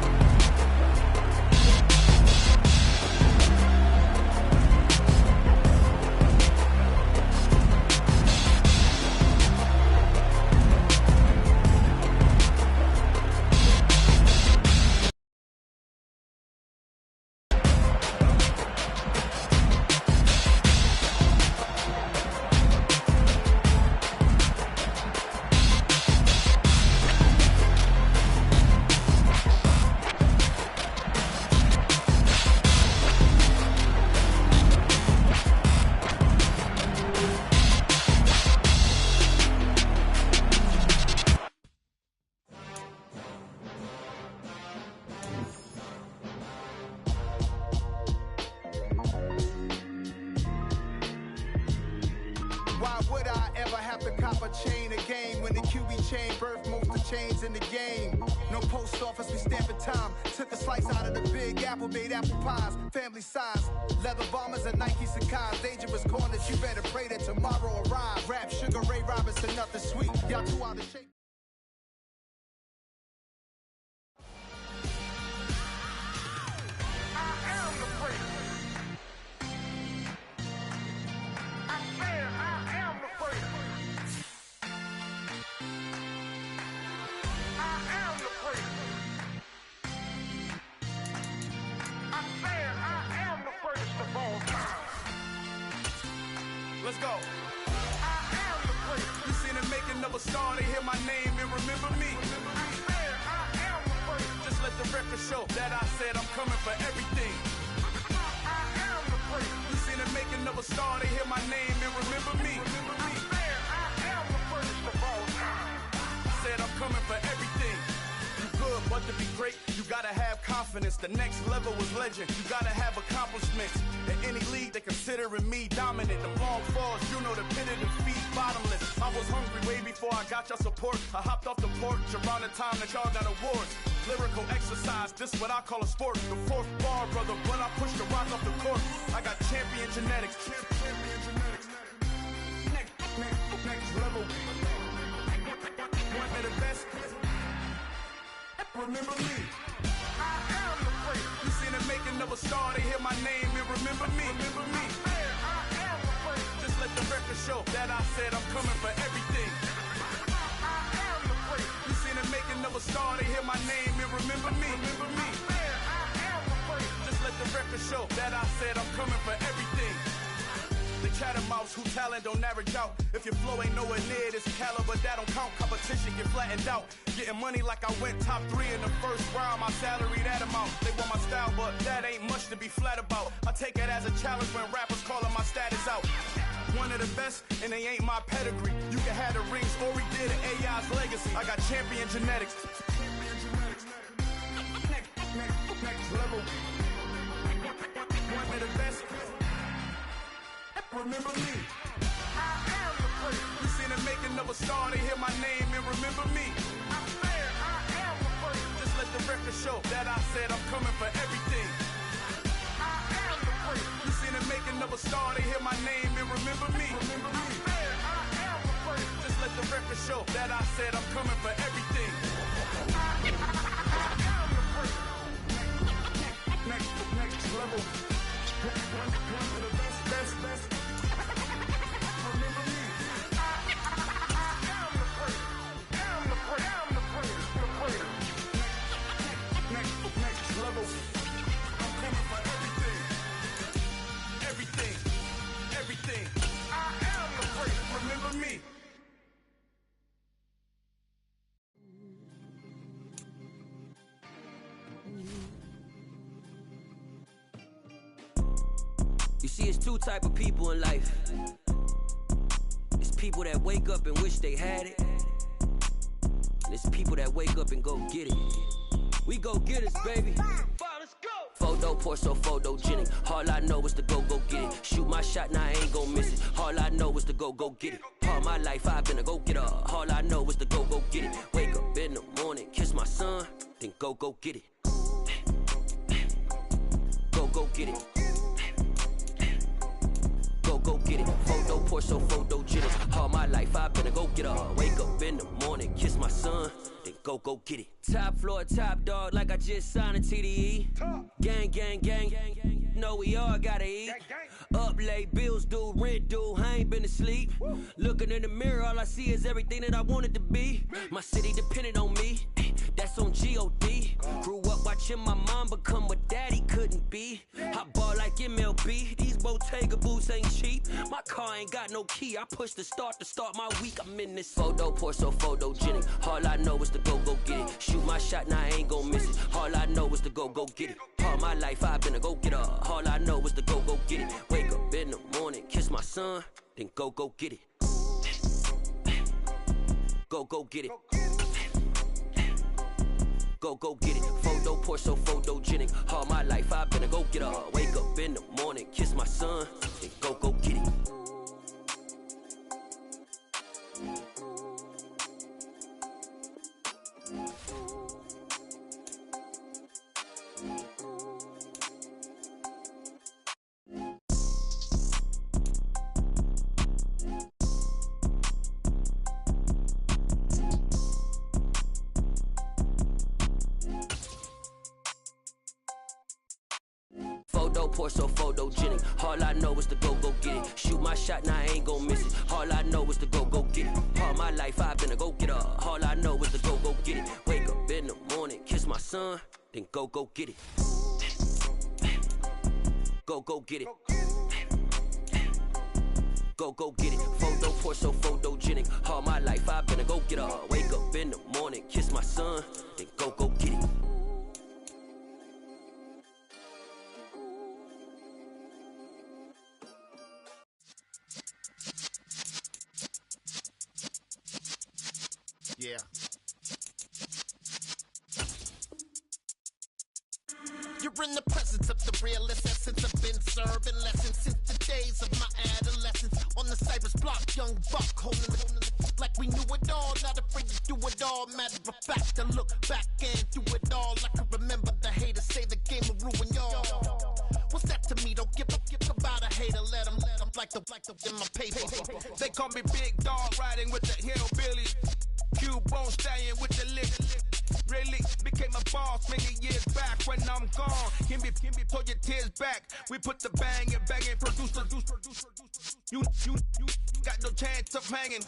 Why would I ever have to cop a chain a game when the QB chain birthed most of chains in the game? No post office, we stamping time. Took a slice out of the big apple, made apple pies, family size. Leather bombers and Nike Sakai's, dangerous corners, you better pray that tomorrow arrive. Rap, Sugar Ray Robinson, nothing sweet. Y'all too out of shape. Let's go. You seen the making of a star, they hear my name and remember me. Just let the record show that I said I'm coming for everything. You seen the making of a star, they hear my name and remember me. Said I'm coming for everything. You good, but to be great, you gotta have confidence. The next level is legend. You gotta have accomplishments. In any league, they considering me dominant. The long falls, you know the pit of defeat, bottomless. I was hungry way before I got your support. I hopped off the porch around the time that y'all got awards. Lyrical exercise, this what I call a sport. The fourth bar, brother, when I push the rock off the court. I got champion genetics. Champion genetics. Next level. One of the best. Remember me. I am the great. You see the making of a star, they hear my name and remember me. Remember me. I am the great. Just let the record show that I said I'm coming for everything. I am the great. You see the making of a star, they hear my name and remember me. Remember me. I am the great. Just let the record show that I said I'm coming for everything. The catamounts who talent don't average out. If your flow ain't nowhere near this caliber, that don't count. Competition get flattened out. Getting money like I went top 3 in the first round. My salary that amount. They want my style, but that ain't much to be flat about. I take it as a challenge when rappers calling my status out. One of the best, and they ain't my pedigree. You can have the rings, or we did an AI's legacy. I got champion genetics. Next level. One of the best. Remember me. I am the great. You see the making of a star, they hear my name and remember me. I am the great. Just let the record show that I said I'm coming for everything. I am the great. You see the making of a star, they hear my name and remember me. Remember me. I am the great. Just let the record show that I said I'm coming for everything. I am the great. Next level. One of the best. Remember me. I am the great. I'm the great. Next level. I'm coming for everything. I am the great. Remember me. You see, it's two type of people in life. It's people that wake up and wish they had it, and it's people that wake up and go get it. We go get it, baby. Let's go. Photo pour so photogenic. All I know is to go get it. Shoot my shot, now I ain't gon' miss it. All I know is to go get it. All my life I've been a go getter. All I know is to go get it. Wake up in the morning, kiss my son, then go get it. Go get it. Go get it. Photo pour so photogenic. All my life I've been a go getter. Wake up in the morning, kiss my son, then go get it. Top floor, top dog, like I just signed a TDE. Gang. Know we all gotta eat. Up late, bills due, rent due. I ain't been asleep. Looking in the mirror, all I see is everything that I wanted to be. My city depended on me. That's on G.O.D. Grew up watching my mom become what daddy couldn't be. I ball like MLB. These Bottega boots ain't cheap. My car ain't got no key. I push the start to start my week. I'm in this photo pour so photogenic. All I know is to go get it. Shoot my shot, now I ain't gon' miss it. All I know is to go get it. All my life I've been a go getter. All I know is to go get it. Wake up in the morning, kiss my son, then go get it. Go get it. Go get it. Photo pour so photogenic. All my life I've been a go getter. Wake up in the morning, kiss my son, then go get it. Pour so photogenic. All I know is to go get it. Shoot my shot, now I ain't gon' miss it. All I know is to go get it. All my life I've been a go getter. All I know is to go get it. Wake up in the morning, kiss my son, then go get it. Go get it. Go get it. Photo pour so photogenic. All my life I've been a go getter. Wake up in the morning, kiss my son, then go get it. Yeah. in the presence of the realest essence. I've been serving lessons since the days of my adolescence. On the Cypress block, young buck holding the like we knew it all. Not afraid to do it all. Matter of fact, to look back and do it all. I can remember the haters say the game will ruin y'all. What's that to me? Don't give about a hater. Let them like the in my paper. They call me Big Dog, riding with the hillbillies. Cubone staying with the lick. Really became a boss many years back. When I'm gone, can be pull your tears back. We put the bang and produce. You got no chance of hanging.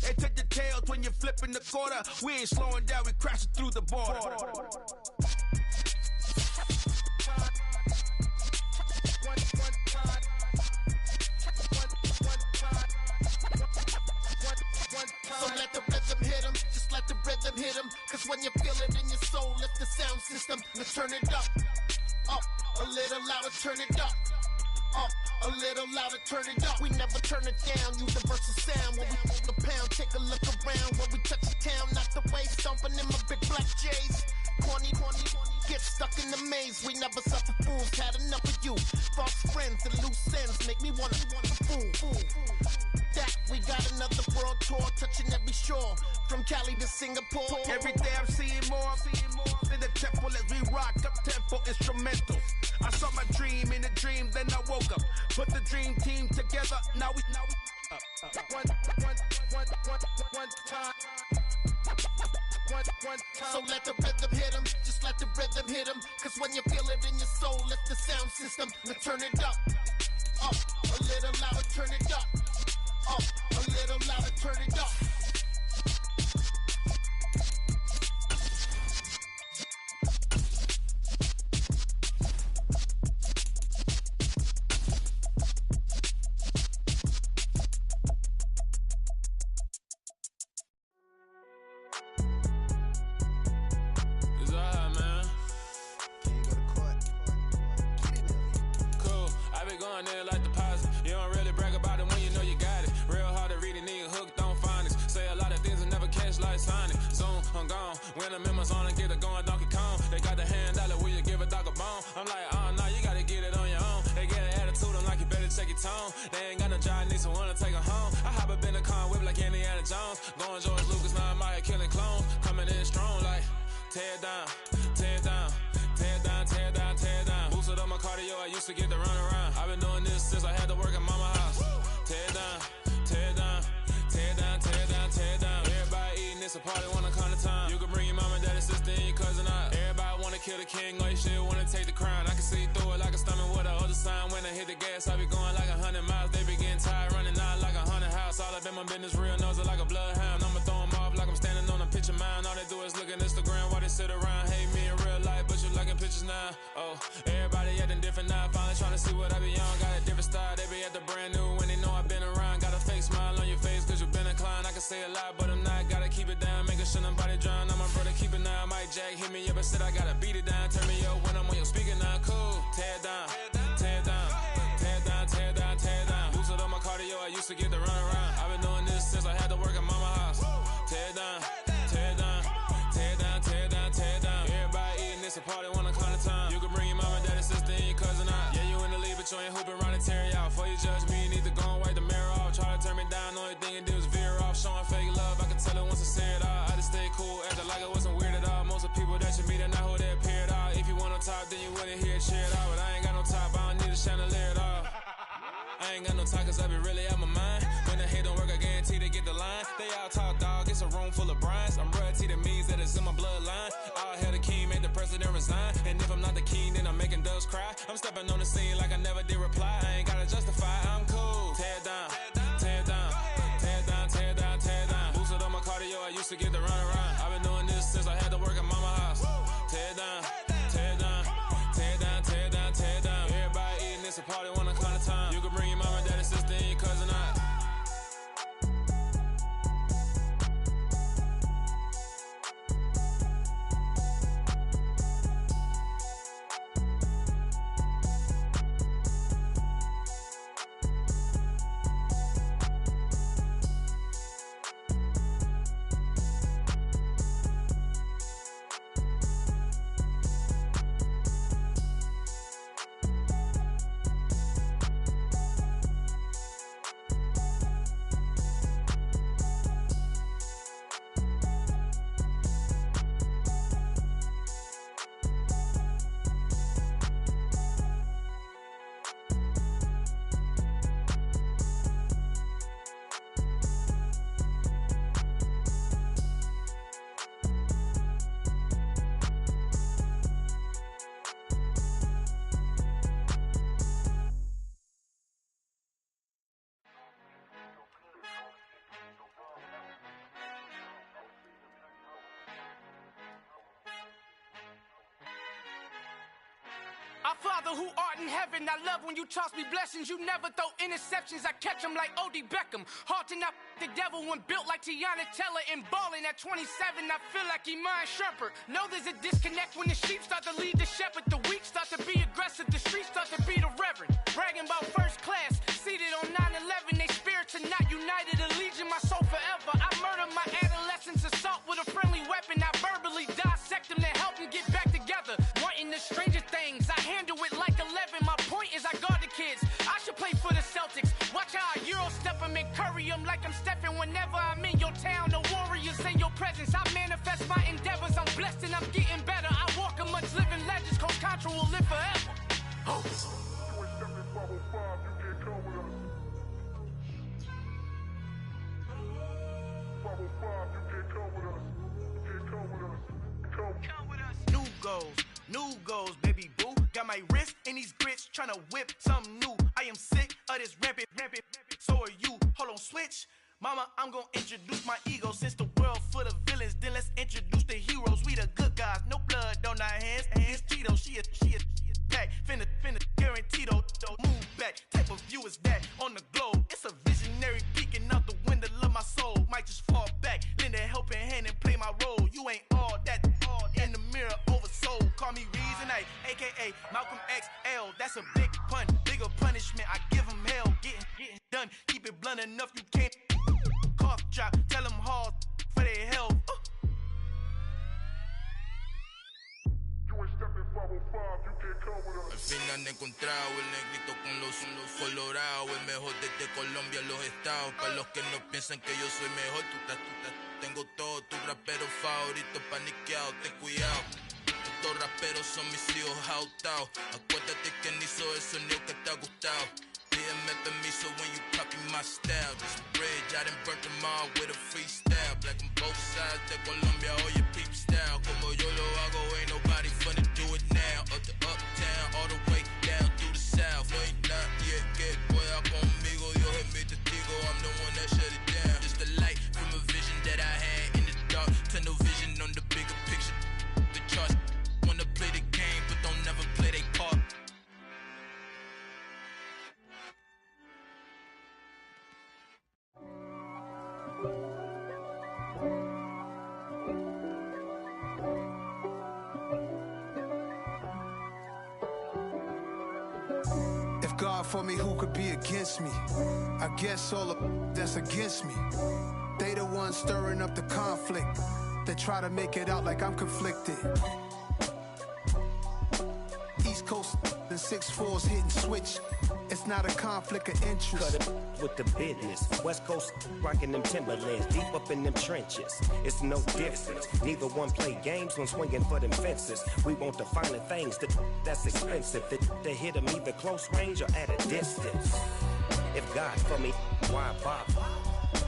They take your tails when you're flipping the quarter. We ain't slowing down, we crashing through the border. So let the rhythm hit 'em, just let the rhythm hit 'em. Cause when you feel it in your soul, lift the sound system. Now turn it up, a little louder, turn it up. A little louder, turn it up. We never turn it down, universal sound. When we move the pound, take a look around. When we touch the town, not the way, stomping in my big black J's. Corny, get stuck in the maze. We never suffer fools, had enough of you. False friends and loose ends make me wanna fool. That we got another world tour, touching every shore, from Cali to Singapore. Every day I'm seeing more in the temple as we rock up tempo instrumentals. I saw my dream in a dream, then I woke up. Put the dream team together, now we one time. So let the rhythm hit 'em, just let the rhythm hit 'em. Cause when you feel it in your soul, lift the sound system. Now turn it up, a little louder, turn it up. A little louder, turn it up. It's alright, man. Cool, I be going there like deposit. You don't really brag about it when you know you got it. Real hard to read a nigga hooked on phonics. Say a lot of things and never catch like Sonic. Zoom, I'm gone. When the members on and get it going Donkey Kong. They got the hand dollar, will you give a dog a bone? I'm like, oh no, you gotta get it on your own. They get an attitude, I'm like, you better check your tone. They ain't got no job, need someone to take her home. I hop up in the car, whip like Indiana Jones. Going George Lucas, now I'm out here killing clones. Coming in strong like, tear down, tear down. Tear down, tear down, tear down. Boosted up my cardio, I used to get to run around. I've been doing this since I had to work at mama house. Tear down, tear down, tear down, tear down, tear down. Everybody eating, it's a party, wanna come to time. You can bring your mama, daddy, sister, and your cousin out. Everybody wanna kill the king, or you shit wanna take the crown. I can see through it like a stomach with a other sign. When I hit the gas, I be going like 100 miles. They be getting tired, running out like 100 house. All up in my business, real nose it like a bloodhound. I'ma throw them off like I'm standing on a picture mound. All they do is look at Instagram while they sit around. Hate me in real life, but you liking pictures now. Oh, everybody acting different now. Finally trying to see what I be on. Got a different style, they be at the brand new when they know I've been around. Got a fake smile on your face cause you been inclined. I can say a lot, but I'm not. Gotta keep it down, making sure nobody drown. I'm my brother, keep it now. Mike Jack hit me up and said I gotta beat it down. Turn me up when I'm on your speaker now. Cool, tear down, tear down, tear down, tear down, tear down. Boosted up my cardio, I used to get to run around. I've been doing this since I had to work at mama house. Tear down, tear down, tear down, tear down, tear down. Everybody eating, it's a party, wanna come to time. You can bring your mama, daddy, sister, and your cousin out. Yeah, you in the lead, but you ain't hooping around and tear you out. Before you judge me, you need to go and wipe the mirror off. Try to turn me down, only thing you do is veer off. Showing fake love, I can tell it once I say it all. I just stay cool, acting like it wasn't weird at all. Most of the people that you meet are not who they appear at all. If you want on top, then you wouldn't hear it cheer it all. But I ain't got no top, I don't need a chandelier at all. I ain't got no time cause I be really out my mind. When the hate don't work, I guarantee they get the line. They all talk dog, it's a room full of brines. I'm royalty, that means that it's in my bloodline. All hail the king, made the president resign. And if I'm not the king, then I'm making doves cry. I'm stepping on the scene like I never did reply. I ain't gotta justify, I'm cool. Tear down, tear down, tear down, tear down, tear down. Boosted up my cardio, I used to get to run around. I've been doing this since I had to work at mama house. Tear down, tear down, tear down, tear down, tear down. Everybody eating, it's a party, wanna come to time. You can bring your mama, daddy, sister, and your cousin out. Our Father who art in heaven, I love when you toss me blessings. You never throw interceptions, I catch them like O.D. Beckham. Hard to knock the devil when built like Tiana Teller. And balling at 27, I feel like Iman Shumpert. Know there's a disconnect when the sheep start to lead the shepherd. The weak start to be aggressive, the streets start to be the reverend. Bragging about first class, seated on 9/11. They spirits are not united, a legion, my soul forever. I murder my adolescence, assault with a friendly weapon. I verbally dissect them to help them get back together. Wanting the stranger things, I handle it like 11. My point is I guard the kids. I should play for the Celtics. Watch how I Euro step them and curry them like I'm Stephen. Whenever I'm in your town, the Warriors in your presence. I manifest my endeavors. I'm blessed and I'm getting better. I walk amongst living legends. Coach Contra will live forever. Oh. New goals, baby boo. Got my wrist in these grits, tryna whip something new. I am sick of this rampant. So are you. Hold on, switch. Mama, I'm gonna introduce my ego. Since the world full of villains, then let's introduce the heroes. We the good guys, no blood on our hands. Hands Cheeto, she is back. Finna, guaranteed though. Move back, type of view is that on the globe. It's a visionary peeking out the window of my soul. Might just fall back, lend a helping hand and play my role. You ain't all that in the mirror oversold. Call me Reason A, aka Malcolm XL. That's a big pun, bigger punishment. I give him hell, getting done. Keep it blunt enough, you can't cough drop. Tell them hard for their health. Al fin han encontrado el negrito con los colorados, el mejor desde Colombia, los estados. Para los que no piensan que yo soy mejor, tengo todo, tu rapero favorito paniqueado, ten cuidado. Estos raperos son mis hijos jautados. Acuérdate que ni hizo el sonido que te ha gustado. Pídeme permiso when you copy my style. This bridge, I done burnt them all with a freestyle. Black on both sides de Colombia, oye peep style. Como yo lo hago, ain't nobody finna do it now. Up to uptown, all the way down through the south. No hay nadie que pueda conmigo, Dios es mi testigo. I'm the one that shut it down. Just the light from a vision that I had in the dark. Tunnel vision on the bigger picture. The charts wanna play the game, but don't never play their part. If God for me, who could be against me? I guess all of that's against me. They the ones stirring up the conflict. They try to make it out like I'm conflicted. East Coast and 6'4's hitting switch. It's not a conflict of interest. Cut it with the business. West Coast rocking them Timberlands, deep up in them trenches. It's no difference. Neither one play games when swinging for them fences. We want the finer things that's expensive. That hit them either close range or at a distance. If God for me, why bother?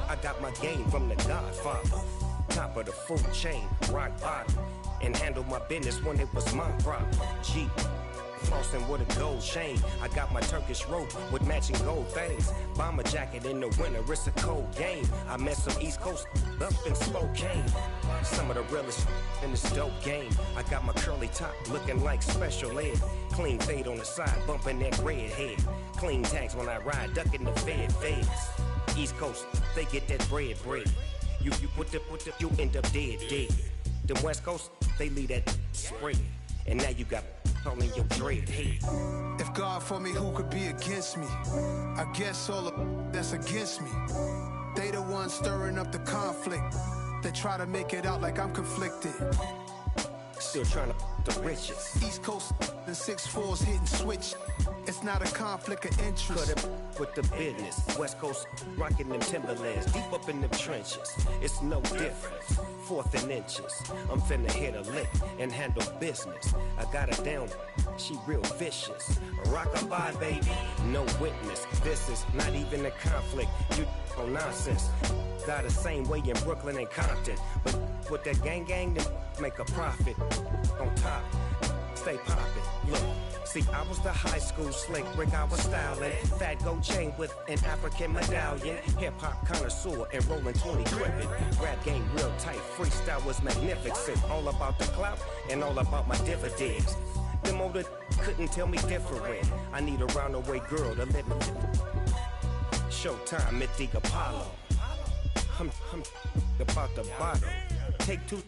I got my game from the Godfather. Top of the food chain, rock bottom. And handle my business when it was my problem. Jeep. Flossing with a gold chain. I got my Turkish rope with matching gold things. Bomber jacket in the winter, it's a cold game. I met some East Coast up in Spokane. Some of the realest in this dope game. I got my curly top looking like special ed. Clean fade on the side, bumping that red head. Clean tags when I ride, ducking the feds. East Coast, they get that bread. You put the, you end up dead. Them West Coast, they leave that spread. And now you got all in your dread head. If God for me, who could be against me? I guess all of that's against me. They the ones stirring up the conflict. They try to make it out like I'm conflicted. Still trying to the riches. East Coast and 6'4's hitting switch. It's not a conflict of interest. Cut it with the business. West Coast rocking them Timberlands, deep up in them trenches. It's no difference. 4th and inches. I'm finna hit a lick and handle business. I got her down, she real vicious. Rockabye, baby, no witness. This is not even a conflict. You on nonsense. Got the same way in Brooklyn and Compton. But with that gang, then make a profit. On top, stay poppin'. Look. See, I was the high school slick Rick, I was styling. Fat gold chain with an African medallion. Hip-hop connoisseur and rolling 20 gripping. Rap game real tight, freestyle was magnificent. All about the clout and all about my dividends. Them older couldn't tell me different. I need a roundaway girl to let me. Showtime at the Apollo. I'm about the bottle. Take two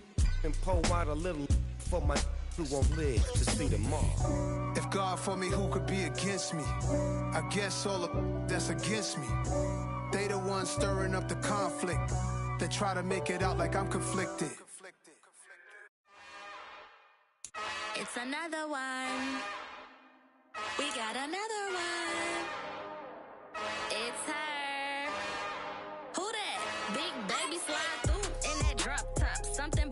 and pour out a little for my who won't live to see them all. If God for me, who could be against me? I guess all of that's against me. They the ones stirring up the conflict. They try to make it out like I'm conflicted. It's another one. We got another one. It's her. Who that? Big baby slide through in that drop top. Something